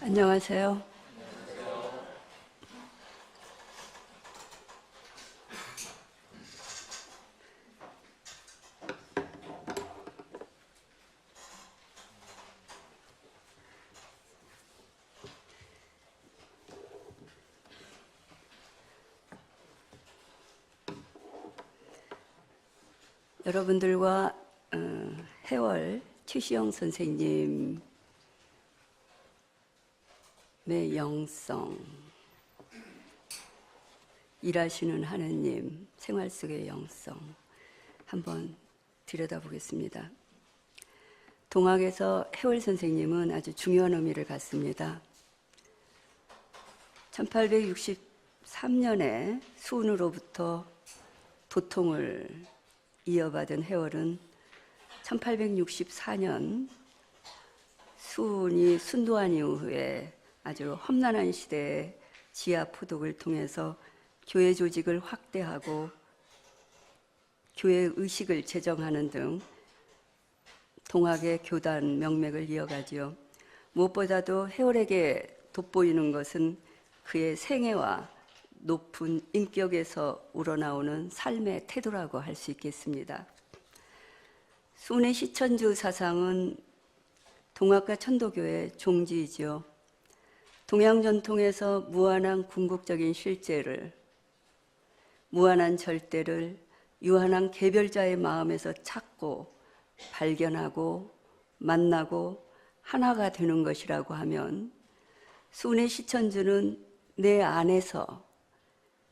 안녕하세요. 여러분들과 해월 최시영 선생님의 영성, 일하시는 하느님, 생활 속의 영성 한번 들여다보겠습니다. 동학에서 해월 선생님은 아주 중요한 의미를 갖습니다. 1863년에 수은으로부터 도통을 이어받은 해월은 1864년 수은이 순도한 이후에 아주 험난한 시대에 지하 포독을 통해서 교회 조직을 확대하고 교회 의식을 제정하는 등 동학의 교단 명맥을 이어가지요. 무엇보다도 해월에게 돋보이는 것은 그의 생애와 높은 인격에서 우러나오는 삶의 태도라고 할 수 있겠습니다. 수은의 시천주 사상은 동학과 천도교의 종지이죠. 동양 전통에서 무한한 궁극적인 실제를, 무한한 절대를 유한한 개별자의 마음에서 찾고 발견하고 만나고 하나가 되는 것이라고 하면 수은의 시천주는 내 안에서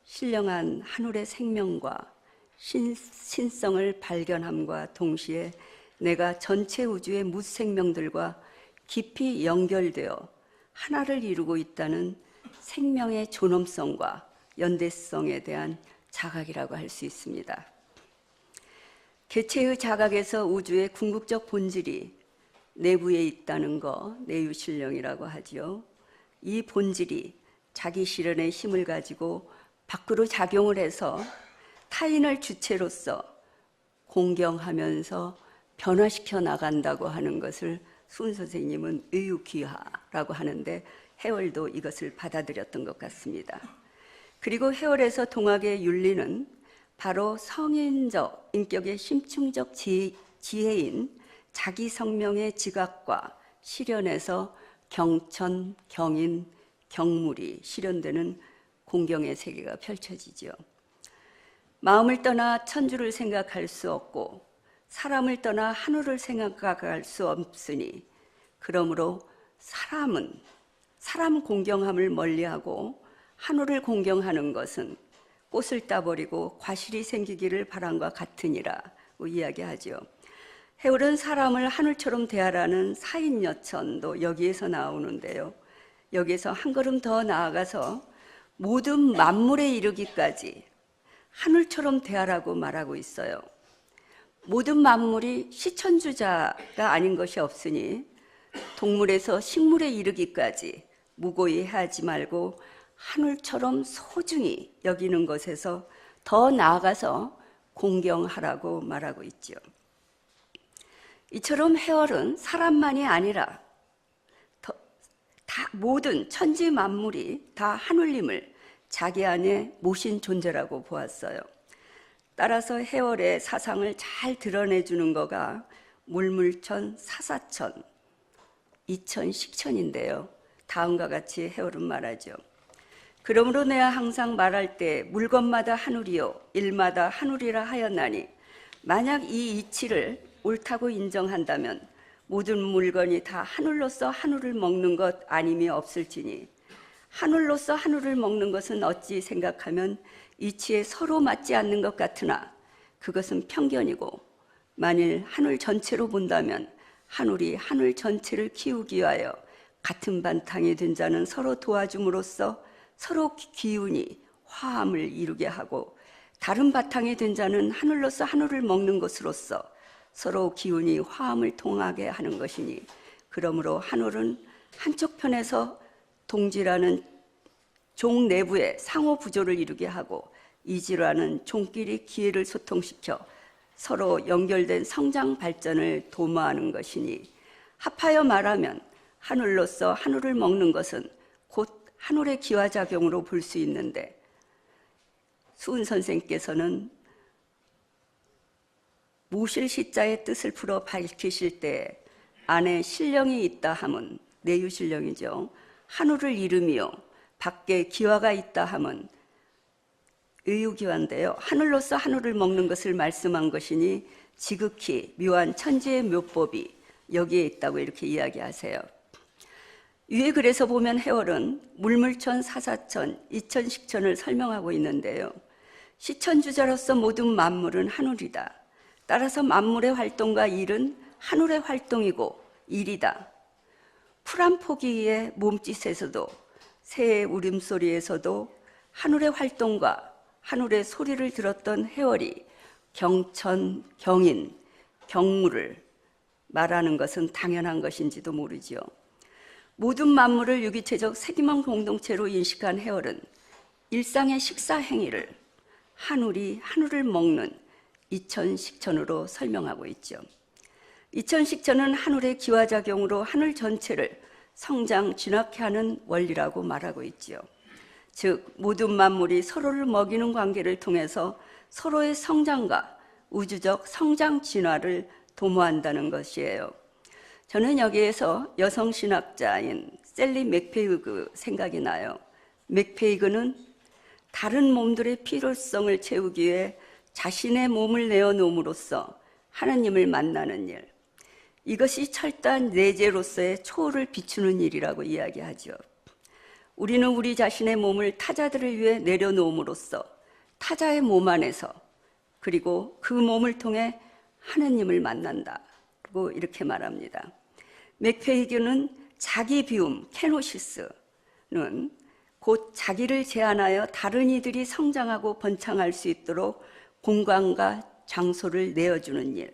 신령한 하늘의 생명과 신성을 발견함과 동시에 내가 전체 우주의 무생명들과 깊이 연결되어 하나를 이루고 있다는 생명의 존엄성과 연대성에 대한 자각이라고 할 수 있습니다. 개체의 자각에서 우주의 궁극적 본질이 내부에 있다는 거 내유신령이라고 하지요. 이 본질이 자기 실현의 힘을 가지고 밖으로 작용을 해서 타인을 주체로서 공경하면서 변화시켜 나간다고 하는 것을 수은 선생님은 의유귀하라고 하는데 해월도 이것을 받아들였던 것 같습니다. 그리고 해월에서 동학의 윤리는 바로 성인적 인격의 심층적 지혜인 자기 성명의 지각과 실현에서 경천, 경인, 경물이 실현되는 공경의 세계가 펼쳐지죠. 마음을 떠나 천주를 생각할 수 없고 사람을 떠나 하늘을 생각할 수 없으니 그러므로 사람 공경함을 멀리하고 하늘을 공경하는 것은 꽃을 따버리고 과실이 생기기를 바람과 같으니라고 이야기하죠. 해월은 사람을 하늘처럼 대하라는 사인여천도 여기에서 나오는데요. 여기에서 한 걸음 더 나아가서 모든 만물에 이르기까지 하늘처럼 대하라고 말하고 있어요. 모든 만물이 시천주자가 아닌 것이 없으니 동물에서 식물에 이르기까지 무고히 하지 말고 하늘처럼 소중히 여기는 것에서 더 나아가서 공경하라고 말하고 있죠. 이처럼 해월은 사람만이 아니라 모든 천지 만물이 다 하늘님을 자기 안에 모신 존재라고 보았어요. 따라서 해월의 사상을 잘 드러내주는 거가 물물천, 사사천, 이천, 식천인데요. 다음과 같이 해월은 말하죠. 그러므로 내가 항상 말할 때 물건마다 하늘이요 일마다 하늘이라 하였나니 만약 이 이치를 옳다고 인정한다면 모든 물건이 다 하늘로서 하늘을 먹는 것 아님이 없을지니 하늘로서 하늘을 먹는 것은 어찌 생각하면 이치에 서로 맞지 않는 것 같으나 그것은 편견이고 만일 하늘 전체로 본다면 하늘이 하늘 전체를 키우기 위하여 같은 반탕이 된 자는 서로 도와줌으로써 서로 기운이 화함을 이루게 하고 다른 바탕이 된 자는 하늘로서 하늘을 먹는 것으로서 서로 기운이 화함을 통하게 하는 것이니 그러므로 하늘은 한쪽 편에서 동지라는 종 내부에 상호 부조를 이루게 하고 이지라는 종끼리 기회를 소통시켜 서로 연결된 성장 발전을 도모하는 것이니 합하여 말하면 하늘로서 하늘을 먹는 것은 곧 하늘의 기화작용으로 볼 수 있는데, 수은 선생께서는 모실 시자의 뜻을 풀어 밝히실 때 안에 신령이 있다 함은, 내유신령이죠, 하늘을 이름이요 밖에 기화가 있다 함은 의유기화인데요, 하늘로서 하늘을 먹는 것을 말씀한 것이니 지극히 묘한 천지의 묘법이 여기에 있다고 이렇게 이야기하세요. 위에 글에서 보면 해월은 물물천, 사사천, 이천식천을 설명하고 있는데요, 시천주자로서 모든 만물은 하늘이다. 따라서 만물의 활동과 일은 하늘의 활동이고 일이다. 풀 한 포기의 몸짓에서도, 새의 울음소리에서도 하늘의 활동과 하늘의 소리를 들었던 해월이 경천, 경인, 경무를 말하는 것은 당연한 것인지도 모르지요. 모든 만물을 유기체적 세기만 공동체로 인식한 해월은 일상의 식사 행위를 하늘이 하늘을 먹는 이천식천으로 설명하고 있죠. 이천식천은 하늘의 기화작용으로 하늘 전체를 성장, 진화케 하는 원리라고 말하고 있지요. 즉 모든 만물이 서로를 먹이는 관계를 통해서 서로의 성장과 우주적 성장 진화를 도모한다는 것이에요. 저는 여기에서 여성신학자인 셀리 맥페이그 생각이 나요. 맥페이그는 다른 몸들의 필요성을 채우기 위해 자신의 몸을 내어놓음으로써 하나님을 만나는 일, 이것이 철저한 내재로서의 초월을 비추는 일이라고 이야기하죠. 우리는 우리 자신의 몸을 타자들을 위해 내려놓음으로써 타자의 몸 안에서, 그리고 그 몸을 통해 하느님을 만난다고 이렇게 말합니다. 맥페이그는 자기 비움, 케노시스는 곧 자기를 제한하여 다른 이들이 성장하고 번창할 수 있도록 공간과 장소를 내어주는 일,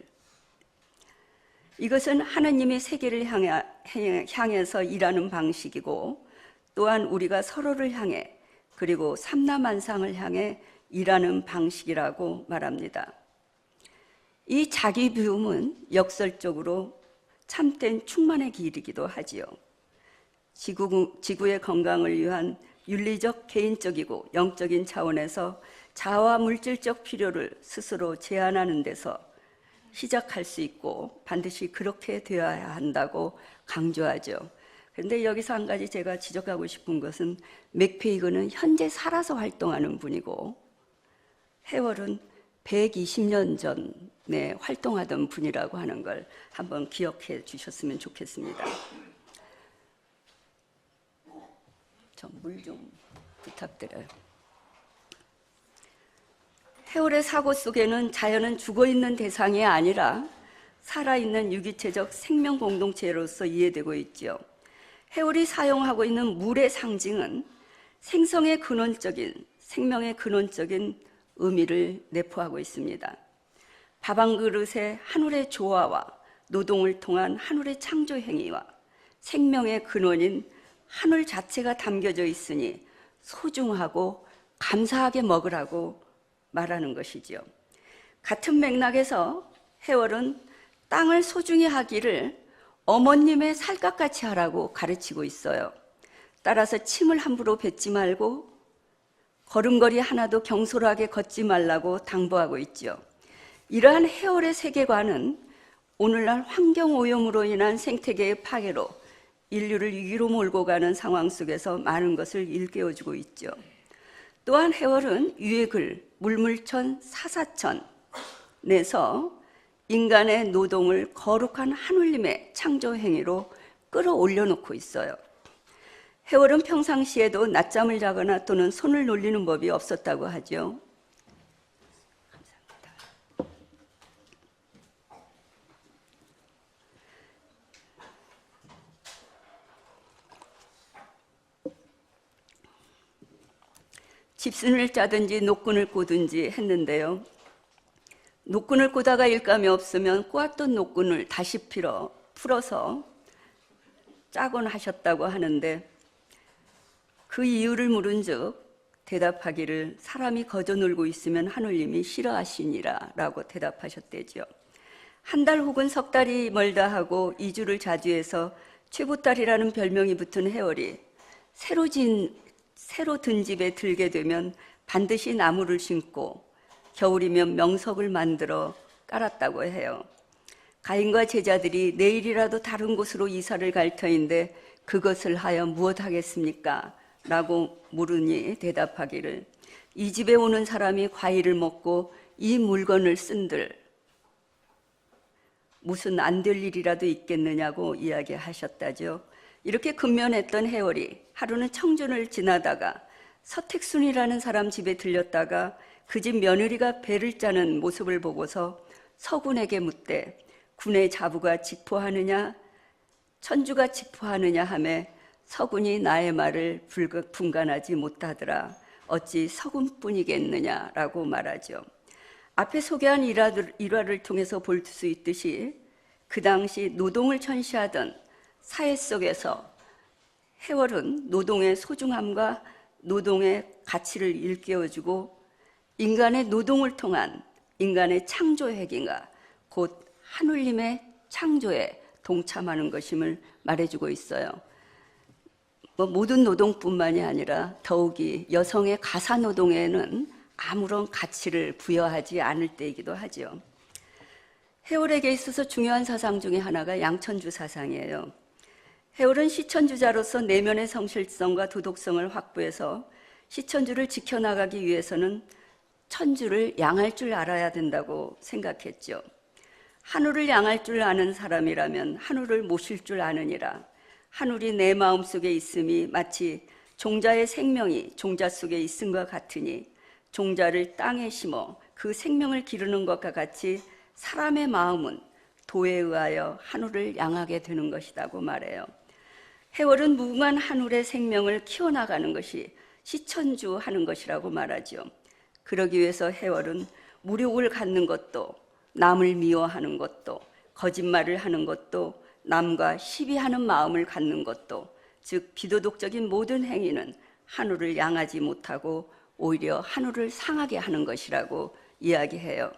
이것은 하나님의 세계를 향해서 일하는 방식이고, 또한 우리가 서로를 향해 그리고 삼라만상을 향해 일하는 방식이라고 말합니다. 이 자기 비움은 역설적으로 참된 충만의 길이기도 하지요. 지구의 건강을 위한 윤리적, 개인적이고 영적인 차원에서 자아와 물질적 필요를 스스로 제한하는 데서 시작할 수 있고 반드시 그렇게 되어야 한다고 강조하죠. 그런데 여기서 한 가지 제가 지적하고 싶은 것은 맥페이그는 현재 살아서 활동하는 분이고 해월은 120년 전에 활동하던 분이라고 하는 걸 한번 기억해 주셨으면 좋겠습니다. 저 물 좀 부탁드려요. 해월의 사고 속에는 자연은 죽어있는 대상이 아니라 살아있는 유기체적 생명 공동체로서 이해되고 있죠. 해월이 사용하고 있는 물의 상징은 생성의 근원적인, 생명의 근원적인 의미를 내포하고 있습니다. 밥 한 그릇의 하늘의 조화와 노동을 통한 하늘의 창조 행위와 생명의 근원인 하늘 자체가 담겨져 있으니 소중하고 감사하게 먹으라고 말하는 것이지요. 같은 맥락에서 해월은 땅을 소중히 하기를 어머님의 살갗같이 하라고 가르치고 있어요. 따라서 침을 함부로 뱉지 말고 걸음걸이 하나도 경솔하게 걷지 말라고 당부하고 있죠. 이러한 해월의 세계관은 오늘날 환경오염으로 인한 생태계의 파괴로 인류를 위기로 몰고 가는 상황 속에서 많은 것을 일깨워주고 있죠. 또한 해월은 위의 글 물물천 사사천에서 인간의 노동을 거룩한 하늘님의 창조 행위로 끌어올려 놓고 있어요. 해월은 평상시에도 낮잠을 자거나 또는 손을 놀리는 법이 없었다고 하죠. 감사합니다. 집순을 짜든지 노끈을 꼬든지 했는데요. 노끈을 꼬다가 일감이 없으면 꼬았던 노끈을 다시 풀어서 짜곤 하셨다고 하는데, 그 이유를 물은즉 대답하기를 사람이 거저 놀고 있으면 하늘님이 싫어하시니라 라고 대답하셨대죠. 한 달 혹은 석 달이 멀다 하고 2주를 자주해서 최보딸이라는 별명이 붙은 해월이 새로 든 집에 들게 되면 반드시 나무를 심고 겨울이면 명석을 만들어 깔았다고 해요. 가인과 제자들이 내일이라도 다른 곳으로 이사를 갈 터인데 그것을 하여 무엇하겠습니까? 라고 물으니 대답하기를 이 집에 오는 사람이 과일을 먹고 이 물건을 쓴들 무슨 안 될 일이라도 있겠느냐고 이야기하셨다죠. 이렇게 근면했던 해월이 하루는 청준을 지나다가 서택순이라는 사람 집에 들렸다가 그 집 며느리가 배를 짜는 모습을 보고서 서군에게 묻되 군의 자부가 직포하느냐 천주가 직포하느냐 하매 서군이 나의 말을 분간하지 못하더라. 어찌 서군뿐이겠느냐라고 말하죠. 앞에 소개한 일화를 통해서 볼 수 있듯이 그 당시 노동을 천시하던 사회 속에서 해월은 노동의 소중함과 노동의 가치를 일깨워주고 인간의 노동을 통한 인간의 창조획인가 곧 하늘님의 창조에 동참하는 것임을 말해주고 있어요. 모든 노동뿐만이 아니라 더욱이 여성의 가사노동에는 아무런 가치를 부여하지 않을 때이기도 하죠. 해월에게 있어서 중요한 사상 중에 하나가 양천주 사상이에요. 해월은 시천주자로서 내면의 성실성과 도덕성을 확보해서 시천주를 지켜나가기 위해서는 천주를 양할 줄 알아야 된다고 생각했죠. 한우를 양할 줄 아는 사람이라면 한우를 모실 줄 아느니라. 한울이 내 마음속에 있음이 마치 종자의 생명이 종자 속에 있음과 같으니 종자를 땅에 심어 그 생명을 기르는 것과 같이 사람의 마음은 도에 의하여 한울을 양하게 되는 것이라고 말해요. 해월은 무궁한 한울의 생명을 키워나가는 것이 시천주하는 것이라고 말하죠. 그러기 위해서 해월은 무력을 갖는 것도 남을 미워하는 것도 거짓말을 하는 것도 남과 시비하는 마음을 갖는 것도 즉 비도덕적인 모든 행위는 한우를 양하지 못하고 오히려 한우를 상하게 하는 것이라고 이야기해요.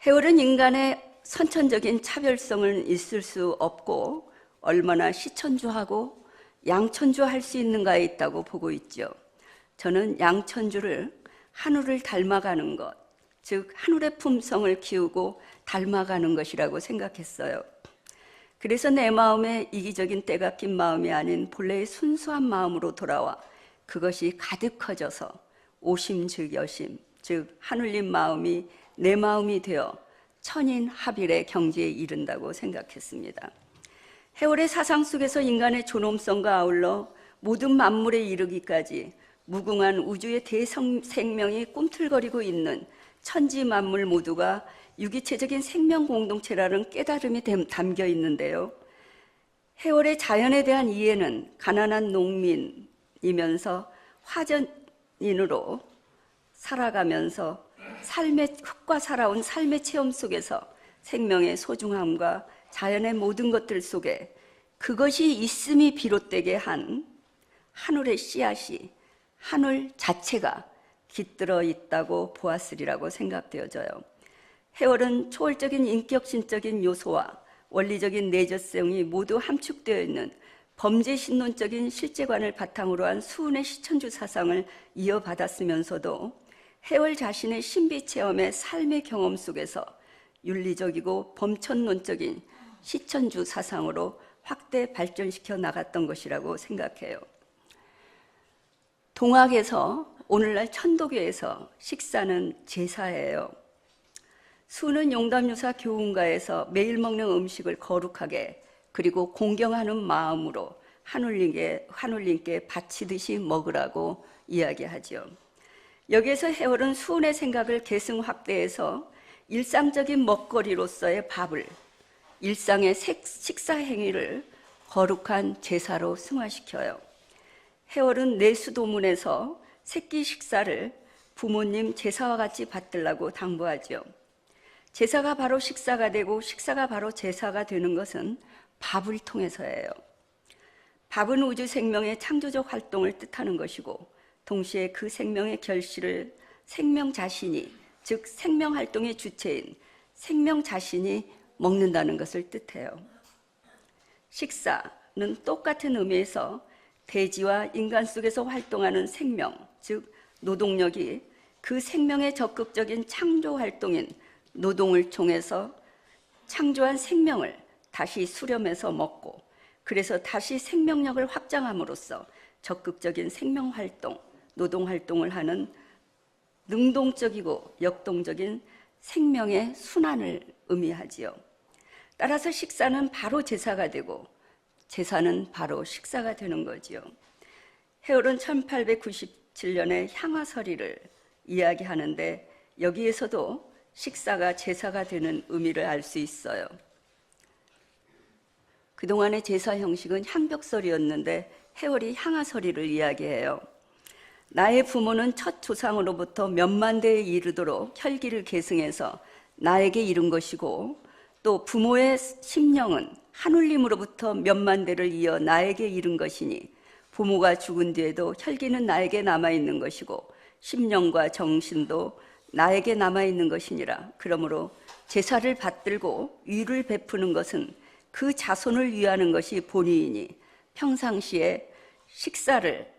해월은 인간의 선천적인 차별성은 있을 수 없고 얼마나 시천주하고 양천주할 수 있는가에 있다고 보고 있죠. 저는 양천주를 한우를 닮아가는 것, 즉 한울의 품성을 키우고 닮아가는 것이라고 생각했어요. 그래서 내 마음에 이기적인 때가 낀 마음이 아닌 본래의 순수한 마음으로 돌아와 그것이 가득 커져서 오심 즉 여심, 즉 한울님 마음이 내 마음이 되어 천인합일의 경지에 이른다고 생각했습니다. 해월의 사상 속에서 인간의 존엄성과 아울러 모든 만물에 이르기까지 무궁한 우주의 대생명이 꿈틀거리고 있는 천지 만물 모두가 유기체적인 생명 공동체라는 깨달음이 담겨 있는데요. 해월의 자연에 대한 이해는 가난한 농민이면서 화전인으로 살아가면서 흙과 살아온 삶의 체험 속에서 생명의 소중함과 자연의 모든 것들 속에 그것이 있음이 비롯되게 한 한울의 씨앗이 한울 자체가 깃들어 있다고 보았으리라고 생각되어져요. 해월은 초월적인 인격신적인 요소와 원리적인 내재성이 모두 함축되어 있는 범죄신론적인 실제관을 바탕으로 한 수은의 시천주 사상을 이어받았으면서도 해월 자신의 신비체험의 삶의 경험 속에서 윤리적이고 범천론적인 시천주 사상으로 확대 발전시켜 나갔던 것이라고 생각해요. 동학에서 오늘날 천도교에서 식사는 제사예요. 수는 용담유사 교훈가에서 매일 먹는 음식을 거룩하게 그리고 공경하는 마음으로 한울님께 바치듯이 먹으라고 이야기하죠. 여기에서 해월은 수은의 생각을 계승 확대해서 일상적인 먹거리로서의 밥을 일상의 식사 행위를 거룩한 제사로 승화시켜요. 해월은 내수도문에서 새끼 식사를 부모님 제사와 같이 받들라고 당부하죠. 제사가 바로 식사가 되고 식사가 바로 제사가 되는 것은 밥을 통해서예요. 밥은 우주 생명의 창조적 활동을 뜻하는 것이고 동시에 그 생명의 결실을 생명 자신이, 즉 생명 활동의 주체인 생명 자신이 먹는다는 것을 뜻해요. 식사는 똑같은 의미에서 대지와 인간 속에서 활동하는 생명, 즉 노동력이 그 생명의 적극적인 창조 활동인 노동을 통해서 창조한 생명을 다시 수렴해서 먹고, 그래서 다시 생명력을 확장함으로써 적극적인 생명 활동, 노동 활동을 하는 능동적이고 역동적인 생명의 순환을 의미하지요. 따라서 식사는 바로 제사가 되고 제사는 바로 식사가 되는 거지요. 해월은 1897년에 향화설이를 이야기하는데 여기에서도 식사가 제사가 되는 의미를 알 수 있어요. 그동안의 제사 형식은 향벽설이었는데 해월이 향화설이를 이야기해요. 나의 부모는 첫 조상으로부터 몇만 대에 이르도록 혈기를 계승해서 나에게 이룬 것이고, 또 부모의 심령은 한울림으로부터 몇만 대를 이어 나에게 이른 것이니 부모가 죽은 뒤에도 혈기는 나에게 남아있는 것이고 심령과 정신도 나에게 남아있는 것이니라. 그러므로 제사를 받들고 위를 베푸는 것은 그 자손을 위하는 것이 본의이니 평상시에 식사를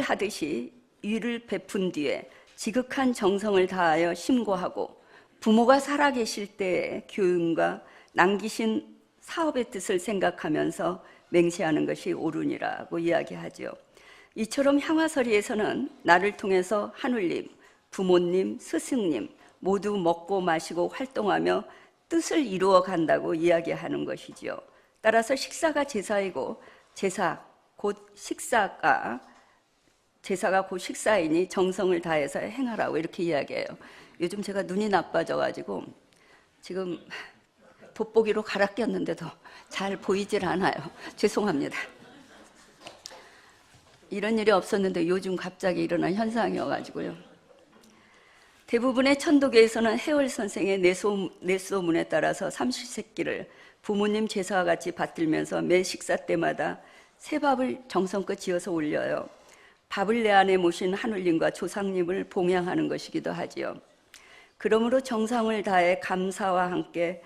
하듯이 위를 베푼 뒤에 지극한 정성을 다하여 심고하고, 부모가 살아계실 때의 교훈과 남기신 사업의 뜻을 생각하면서 맹세하는 것이 옳으니라고 이야기하죠. 이처럼 향화설이에서는 나를 통해서 한울님, 부모님, 스승님 모두 먹고 마시고 활동하며 뜻을 이루어 간다고 이야기하는 것이지요. 따라서 식사가 제사이고 제사가 곧 식사이니 정성을 다해서 행하라고 이렇게 이야기해요. 요즘 제가 눈이 나빠져가지고 지금 돋보기로 갈아 꼈는데도 잘 보이질 않아요. 죄송합니다. 이런 일이 없었는데 요즘 갑자기 일어난 현상이어가지고요. 대부분의 천도교에서는 해월 선생의 내소문에 따라서 삼시세끼를 부모님 제사와 같이 받들면서 매 식사 때마다 새 밥을 정성껏 지어서 올려요. 밥을 내 안에 모신 한울님과 조상님을 봉양하는 것이기도 하지요. 그러므로 정성을 다해 감사와 함께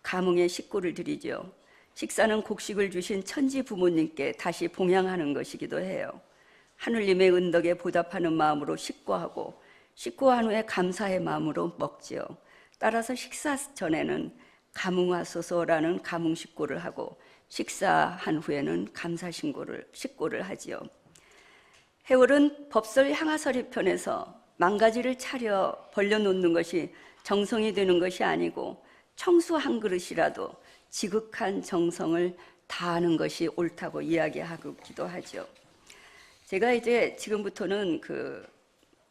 감흥의 식구를 드리죠. 식사는 곡식을 주신 천지 부모님께 다시 봉양하는 것이기도 해요. 하늘님의 은덕에 보답하는 마음으로 식구하고, 식구한 후에 감사의 마음으로 먹지요. 따라서 식사 전에는 감흥하소서라는 감흥식구를 하고, 식사한 후에는 식구를 하지요. 해월은 법설 향화설이 편에서 망가지를 차려 벌려놓는 것이 정성이 되는 것이 아니고, 청수 한 그릇이라도 지극한 정성을 다하는 것이 옳다고 이야기하기도 하죠. 제가 이제 지금부터는 그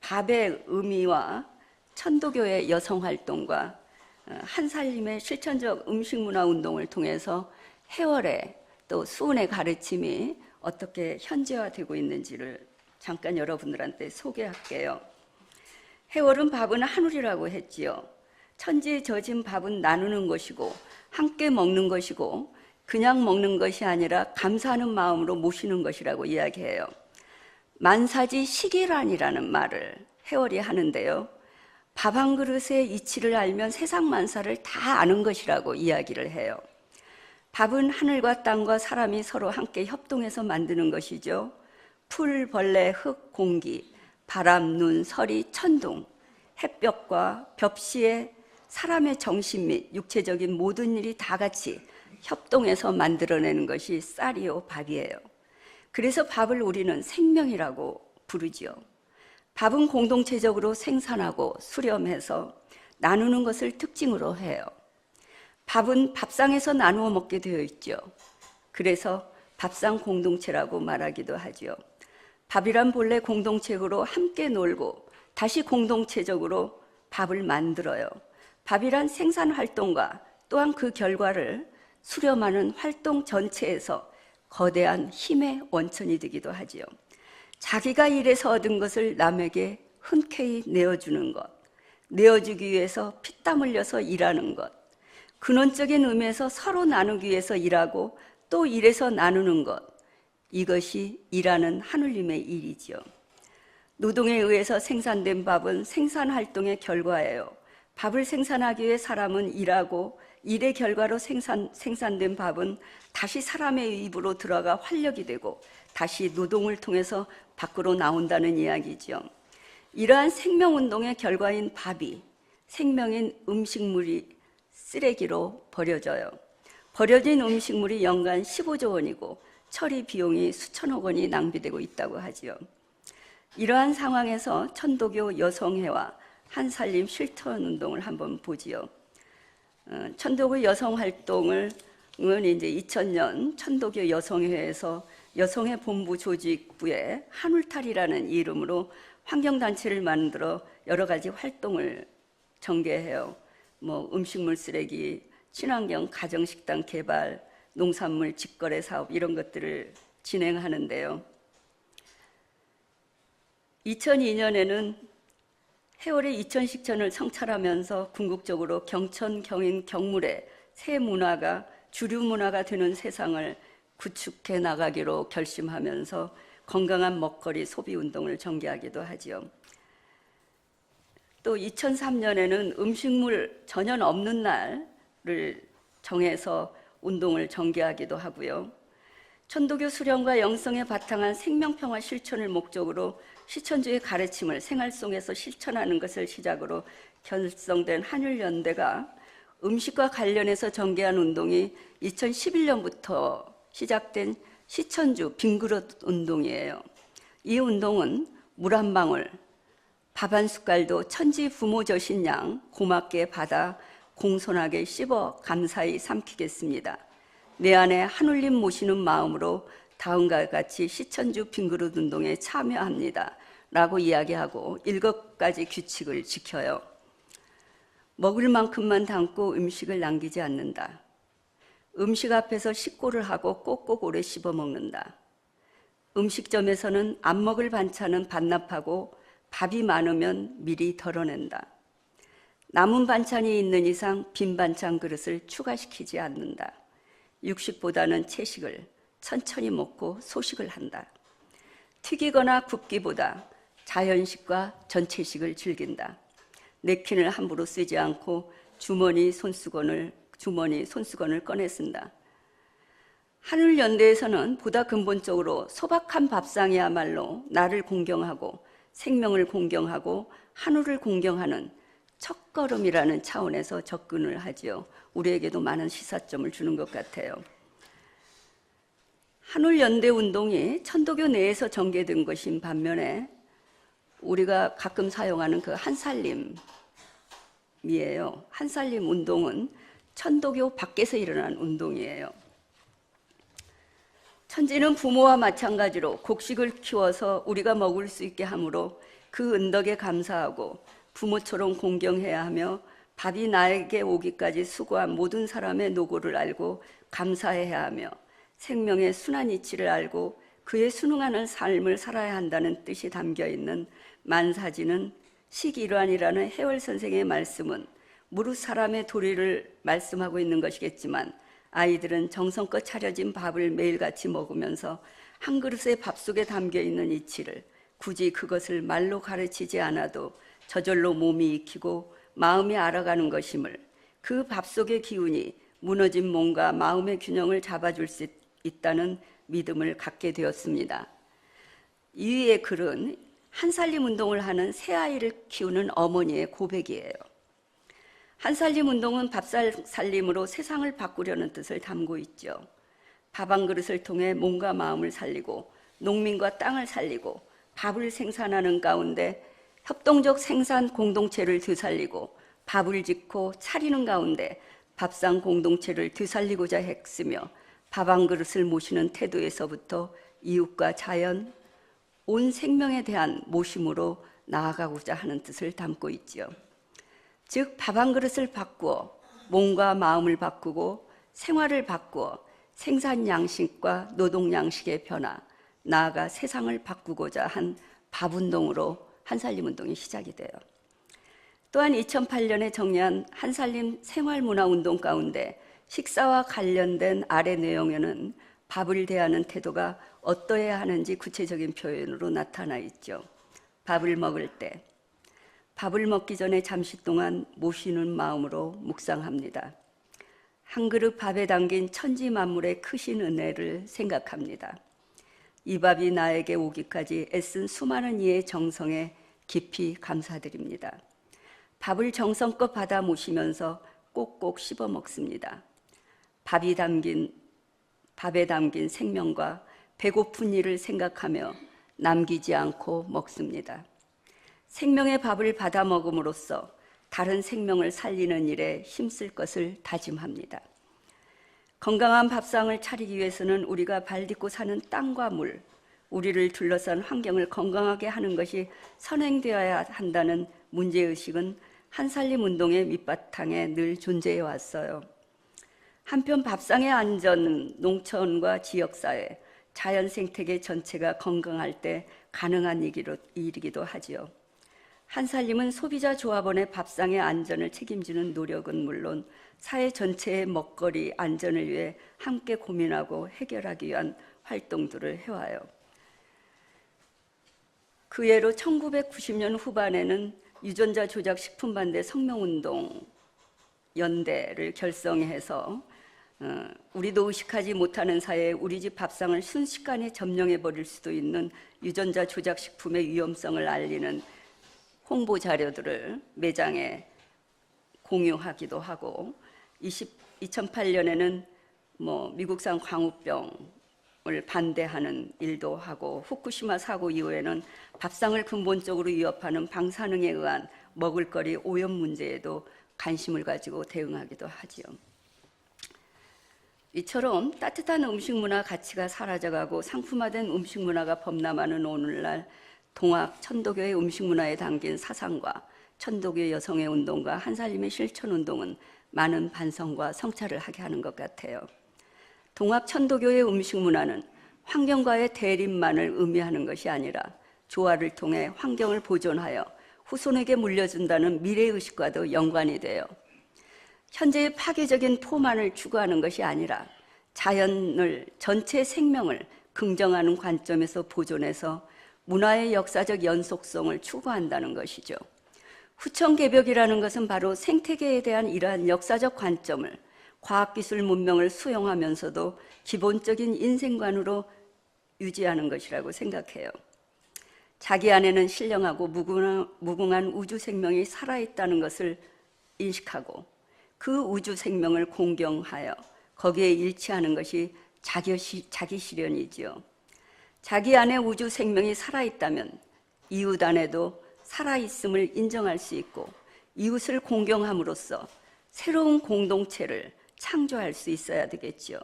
밥의 의미와 천도교의 여성활동과 한살림의 실천적 음식문화 운동을 통해서 해월의 또 수은의 가르침이 어떻게 현재화되고 있는지를 잠깐 여러분들한테 소개할게요. 해월은 밥은 한울이라고 했지요. 천지에 젖은 밥은 나누는 것이고 함께 먹는 것이고 그냥 먹는 것이 아니라 감사하는 마음으로 모시는 것이라고 이야기해요. 만사지 식이란이라는 말을 해월이 하는데요. 밥 한 그릇의 이치를 알면 세상 만사를 다 아는 것이라고 이야기를 해요. 밥은 하늘과 땅과 사람이 서로 함께 협동해서 만드는 것이죠. 풀, 벌레, 흙, 공기, 바람, 눈, 서리, 천둥, 햇볕과 벽시에 사람의 정신 및 육체적인 모든 일이 다 같이 협동해서 만들어내는 것이 쌀이요 밥이에요. 그래서 밥을 우리는 생명이라고 부르지요. 밥은 공동체적으로 생산하고 수렴해서 나누는 것을 특징으로 해요. 밥은 밥상에서 나누어 먹게 되어 있죠. 그래서 밥상 공동체라고 말하기도 하죠. 밥이란 본래 공동체로 함께 놀고 다시 공동체적으로 밥을 만들어요. 밥이란 생산 활동과 또한 그 결과를 수렴하는 활동 전체에서 거대한 힘의 원천이 되기도 하지요. 자기가 일해서 얻은 것을 남에게 흔쾌히 내어주는 것, 내어주기 위해서 피땀 흘려서 일하는 것, 근원적인 의미에서 서로 나누기 위해서 일하고 또 일해서 나누는 것, 이것이 일하는 하늘님의 일이지요. 노동에 의해서 생산된 밥은 생산활동의 결과예요. 밥을 생산하기 위해 사람은 일하고 일의 결과로 생산된 밥은 다시 사람의 입으로 들어가 활력이 되고 다시 노동을 통해서 밖으로 나온다는 이야기죠. 이러한 생명운동의 결과인 밥이 생명인 음식물이 쓰레기로 버려져요. 버려진 음식물이 연간 15조 원이고 처리 비용이 수천억 원이 낭비되고 있다고 하지요. 이러한 상황에서 천도교 여성회와 한살림 실천운동을 한번 보지요. 천도교 여성활동은 이제 2000년 천도교 여성회에서 여성회 본부 조직부에 한울탈이라는 이름으로 환경단체를 만들어 여러 가지 활동을 전개해요. 음식물 쓰레기, 친환경 가정식당 개발, 농산물 직거래 사업 이런 것들을 진행하는데요. 2002년에는 해월의 이천식전을 성찰하면서 궁극적으로 경천, 경인, 경물의 새 문화가 주류 문화가 되는 세상을 구축해 나가기로 결심하면서 건강한 먹거리 소비 운동을 전개하기도 하지요. 또 2003년에는 음식물 전혀 없는 날을 정해서 운동을 전개하기도 하고요. 천도교 수련과 영성에 바탕한 생명평화 실천을 목적으로 시천주의 가르침을 생활 속에서 실천하는 것을 시작으로 결성된 한율연대가 음식과 관련해서 전개한 운동이 2011년부터 시작된 시천주 빈그릇 운동이에요. 이 운동은 물 한 방울, 밥 한 숟갈도 천지 부모 저신 양 고맙게 받아 공손하게 씹어 감사히 삼키겠습니다. 내 안에 한울림 모시는 마음으로 다음과 같이 시천주 빈그릇 운동에 참여합니다. 라고 이야기하고 7가지 규칙을 지켜요. 먹을 만큼만 담고 음식을 남기지 않는다. 음식 앞에서 식고를 하고 꼭꼭 오래 씹어 먹는다. 음식점에서는 안 먹을 반찬은 반납하고 밥이 많으면 미리 덜어낸다. 남은 반찬이 있는 이상 빈 반찬 그릇을 추가시키지 않는다. 육식보다는 채식을 천천히 먹고 소식을 한다. 튀기거나 굽기보다 자연식과 전체식을 즐긴다. 냅킨을 함부로 쓰지 않고 주머니 손수건을 꺼내 쓴다. 한울연대에서는 보다 근본적으로 소박한 밥상이야말로 나를 공경하고 생명을 공경하고 한울을 공경하는 첫걸음이라는 차원에서 접근을 하지요. 우리에게도 많은 시사점을 주는 것 같아요. 한울연대 운동이 천도교 내에서 전개된 것인 반면에 우리가 가끔 사용하는 그 한살림이에요. 한살림 운동은 천도교 밖에서 일어난 운동이에요. 천지는 부모와 마찬가지로 곡식을 키워서 우리가 먹을 수 있게 하므로 그 은덕에 감사하고 부모처럼 공경해야 하며 밥이 나에게 오기까지 수고한 모든 사람의 노고를 알고 감사해야 하며 생명의 순한 이치를 알고 그에 순응하는 삶을 살아야 한다는 뜻이 담겨있는 만사지는 식일환이라는 해월 선생의 말씀은 무릇 사람의 도리를 말씀하고 있는 것이겠지만 아이들은 정성껏 차려진 밥을 매일같이 먹으면서 한 그릇의 밥 속에 담겨있는 이치를 굳이 그것을 말로 가르치지 않아도 저절로 몸이 익히고 마음이 알아가는 것임을, 그 밥 속의 기운이 무너진 몸과 마음의 균형을 잡아줄 수 있다는 믿음을 갖게 되었습니다. 이위의 글은 한살림 운동을 하는 새아이를 키우는 어머니의 고백이에요. 한살림 운동은 밥살림으로 세상을 바꾸려는 뜻을 담고 있죠. 밥 한 그릇을 통해 몸과 마음을 살리고 농민과 땅을 살리고 밥을 생산하는 가운데 협동적 생산 공동체를 되살리고 밥을 짓고 차리는 가운데 밥상 공동체를 되살리고자 했으며 밥 한 그릇을 모시는 태도에서부터 이웃과 자연, 온 생명에 대한 모심으로 나아가고자 하는 뜻을 담고 있지요. 즉 밥 한 그릇을 바꾸어 몸과 마음을 바꾸고 생활을 바꾸어 생산 양식과 노동 양식의 변화, 나아가 세상을 바꾸고자 한 밥운동으로 한살림 운동이 시작이 돼요. 또한 2008년에 정리한 한살림 생활문화운동 가운데 식사와 관련된 아래 내용에는 밥을 대하는 태도가 어떠해야 하는지 구체적인 표현으로 나타나 있죠. 밥을 먹을 때, 밥을 먹기 전에 잠시 동안 모시는 마음으로 묵상합니다. 한 그릇 밥에 담긴 천지 만물의 크신 은혜를 생각합니다. 이 밥이 나에게 오기까지 애쓴 수많은 이의 정성에 깊이 감사드립니다. 밥을 정성껏 받아 모시면서 꼭꼭 씹어 먹습니다. 밥에 담긴 생명과 배고픈 이를 생각하며 남기지 않고 먹습니다. 생명의 밥을 받아 먹음으로써 다른 생명을 살리는 일에 힘쓸 것을 다짐합니다. 건강한 밥상을 차리기 위해서는 우리가 발 딛고 사는 땅과 물, 우리를 둘러싼 환경을 건강하게 하는 것이 선행되어야 한다는 문제의식은 한살림 운동의 밑바탕에 늘 존재해 왔어요. 한편 밥상의 안전은 농촌과 지역사회, 자연 생태계 전체가 건강할 때 가능한 일이기도 하지요. 한살림은 소비자 조합원의 밥상의 안전을 책임지는 노력은 물론 사회 전체의 먹거리 안전을 위해 함께 고민하고 해결하기 위한 활동들을 해와요. 그 예로 1990년 후반에는 유전자 조작 식품반대 성명운동 연대를 결성해서 우리도 의식하지 못하는 사이에 우리 집 밥상을 순식간에 점령해버릴 수도 있는 유전자 조작 식품의 위험성을 알리는 홍보 자료들을 매장에 공유하기도 하고 2008년에는 미국산 광우병을 반대하는 일도 하고 후쿠시마 사고 이후에는 밥상을 근본적으로 위협하는 방사능에 의한 먹을거리 오염 문제에도 관심을 가지고 대응하기도 하지요. 이처럼 따뜻한 음식 문화 가치가 사라져가고 상품화된 음식 문화가 범람하는 오늘날 동학 천도교의 음식 문화에 담긴 사상과 천도교 여성의 운동과 한살림의 실천 운동은 많은 반성과 성찰을 하게 하는 것 같아요. 동학 천도교의 음식 문화는 환경과의 대립만을 의미하는 것이 아니라 조화를 통해 환경을 보존하여 후손에게 물려준다는 미래의식과도 연관이 돼요. 현재의 파괴적인 포만을 추구하는 것이 아니라 자연을, 전체 생명을 긍정하는 관점에서 보존해서 문화의 역사적 연속성을 추구한다는 것이죠. 후천개벽이라는 것은 바로 생태계에 대한 이러한 역사적 관점을 과학기술 문명을 수용하면서도 기본적인 인생관으로 유지하는 것이라고 생각해요. 자기 안에는 신령하고 무궁한 우주 생명이 살아있다는 것을 인식하고 그 우주 생명을 공경하여 거기에 일치하는 것이 자기 실현이지요. 자기 안에 우주 생명이 살아있다면 이웃 안에도 살아있음을 인정할 수 있고 이웃을 공경함으로써 새로운 공동체를 창조할 수 있어야 되겠지요.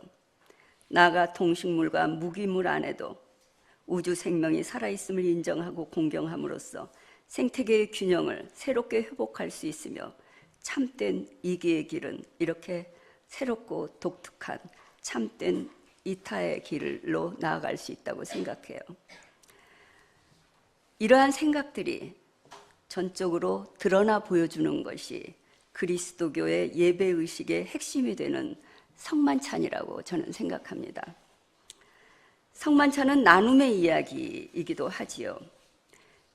나아가 동식물과 무기물 안에도 우주 생명이 살아있음을 인정하고 공경함으로써 생태계의 균형을 새롭게 회복할 수 있으며 참된 이기의 길은 이렇게 새롭고 독특한 참된 이타의 길로 나아갈 수 있다고 생각해요. 이러한 생각들이 전적으로 드러나 보여주는 것이 그리스도교의 예배의식의 핵심이 되는 성만찬이라고 저는 생각합니다. 성만찬은 나눔의 이야기이기도 하지요.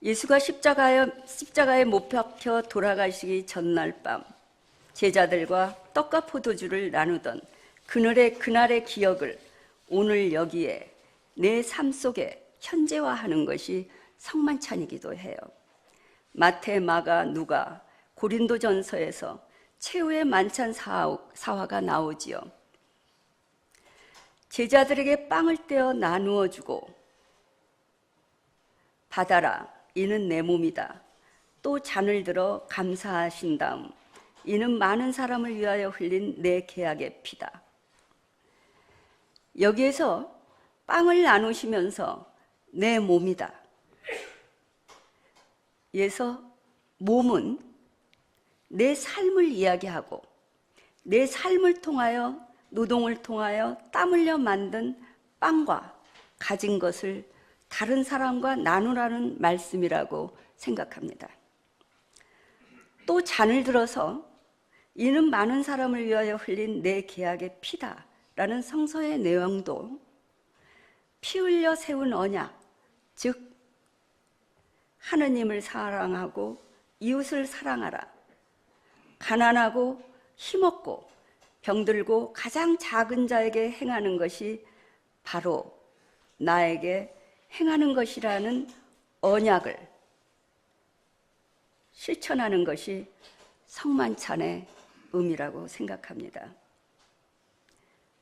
예수가 십자가에 못 박혀 돌아가시기 전날 밤 제자들과 떡과 포도주를 나누던 그날의 기억을 오늘 여기에 내 삶 속에 현재화하는 것이 성만찬이기도 해요. 마태, 마가, 누가, 고린도전서에서 최후의 만찬 사화가 나오지요. 제자들에게 빵을 떼어 나누어 주고 받아라, 이는 내 몸이다. 또 잔을 들어 감사하신 다음 이는 많은 사람을 위하여 흘린 내 계약의 피다. 여기에서 빵을 나누시면서 내 몸이다. 그래서 몸은 내 삶을 이야기하고 내 삶을 통하여 노동을 통하여 땀 흘려 만든 빵과 가진 것을 다른 사람과 나누라는 말씀이라고 생각합니다. 또 잔을 들어서 이는 많은 사람을 위하여 흘린 내 계약의 피다 라는 성서의 내용도 피 흘려 세운 언약, 즉 하느님을 사랑하고 이웃을 사랑하라. 가난하고 힘없고 병들고 가장 작은 자에게 행하는 것이 바로 나에게 행하는 것이라는 언약을 실천하는 것이 성만찬의 의미라고 생각합니다.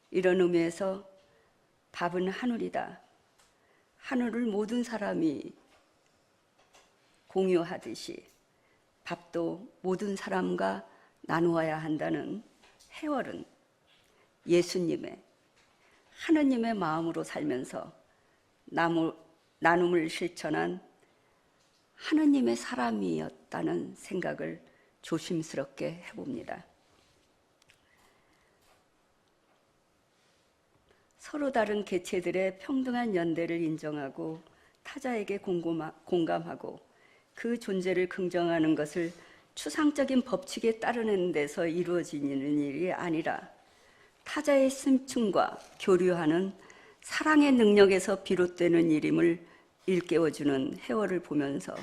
이런 의미에서 밥은 하늘이다. 하늘을 모든 사람이 공유하듯이 밥도 모든 사람과 나누어야 한다는 해월은 예수님의 하느님의 마음으로 살면서 나눔을 실천한 하느님의 사람이었다는 생각을 조심스럽게 해봅니다. 서로 다른 개체들의 평등한 연대를 인정하고 타자에게 공감하고 그 존재를 긍정하는 것을 추상적인 법칙에 따르는 데서 이루어지는 일이 아니라 타자의 심층과 교류하는 사랑의 능력에서 비롯되는 일임을 일깨워주는 해월을 보면서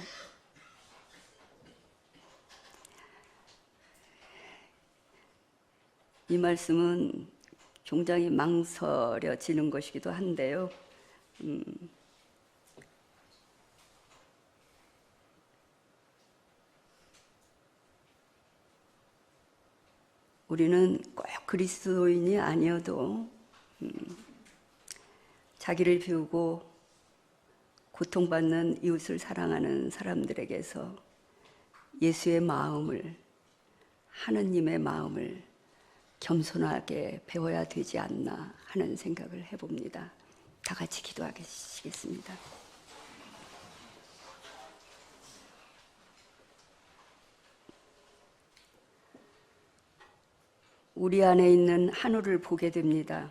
이 말씀은 굉장히 망설여지는 것이기도 한데요. 우리는 꼭 그리스도인이 아니어도 자기를 비우고 고통받는 이웃을 사랑하는 사람들에게서 예수의 마음을, 하느님의 마음을 겸손하게 배워야 되지 않나 하는 생각을 해봅니다. 다 같이 기도하시겠습니다. 우리 안에 있는 하늘을 보게 됩니다.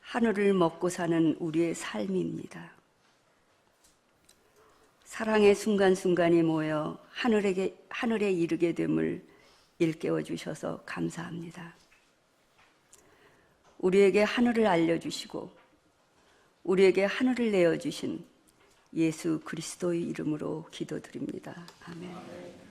하늘을 먹고 사는 우리의 삶입니다. 사랑의 순간순간이 모여 하늘에 이르게 됨을 일깨워 주셔서 감사합니다. 우리에게 하늘을 알려주시고 우리에게 하늘을 내어주신 예수 그리스도의 이름으로 기도드립니다. 아멘.